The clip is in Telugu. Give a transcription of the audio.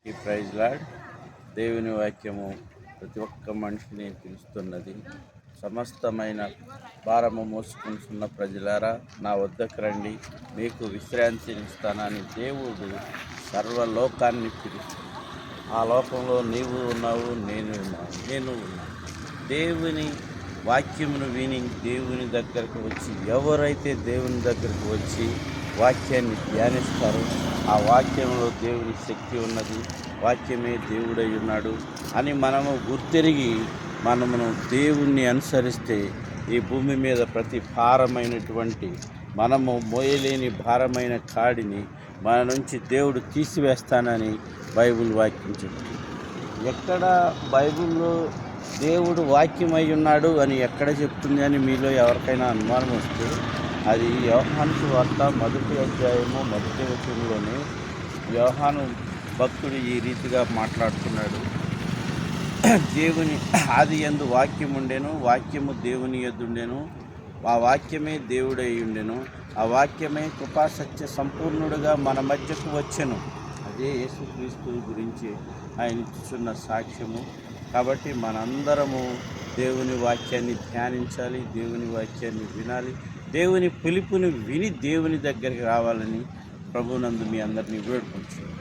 ఈ ప్రైజ్ లార్డ్. దేవుని వాక్యము ప్రతి ఒక్క మనిషిని పిలుస్తున్నది. సమస్తమైన భారము మోసుకుంటున్న ప్రజలారా, నా వద్దకు రండి, మీకు విశ్రాంతినిస్తానని దేవుడు సర్వలోకాన్ని పిలుస్తుంది. ఆ లోకంలో నీవు ఉన్నావు, నేను ఉన్నాను. దేవుని వాక్యమును విని దేవుని దగ్గరకు వచ్చి, ఎవరైతే దేవుని దగ్గరకు వచ్చి వాక్యాన్ని ధ్యానిస్తారో ఆ వాక్యంలో దేవుని శక్తి ఉన్నది, వాక్యమే దేవుడై ఉన్నాడు అని మనము గుర్తెరిగి మనమును దేవుణ్ణి అనుసరిస్తే ఈ భూమి మీద ప్రతి భారమైనటువంటి మనము మోయలేని భారమైన కాడిని మన నుంచి దేవుడు తీసివేస్తానని బైబిల్ వాక్యం చెప్తుంది. ఎక్కడ బైబిల్లో దేవుడు వాక్యమై ఉన్నాడు అని ఎక్కడ చెప్తుంది అని మీలో ఎవరికైనా అనుమానం వస్తే అది యోహాను సువార్త 1వ అధ్యాయము 1వ వచనంలోనే యోహాను భక్తుడు ఈ రీతిగా మాట్లాడుతున్నాడు. దేవుని ఆది యందు వాక్యం ఉండెను, వాక్యము దేవుని యొద్దుండెను, ఆ వాక్యమే దేవుడై ఉండెను, ఆ వాక్యమే కృపాసత్య సంపూర్ణుడుగా మన మధ్యకు వచ్చెను. అదే యేసుక్రీస్తు గురించి ఆయన ఇచ్చుచున్న సాక్ష్యము. కాబట్టి మనందరము దేవుని వాక్యాన్ని ధ్యానించాలి, దేవుని వాక్యాన్ని వినాలి, దేవుని పిలుపుని విని దేవుని దగ్గరికి రావాలని ప్రభునందు మీ అందరినీ వేడుకుంటున్నాను.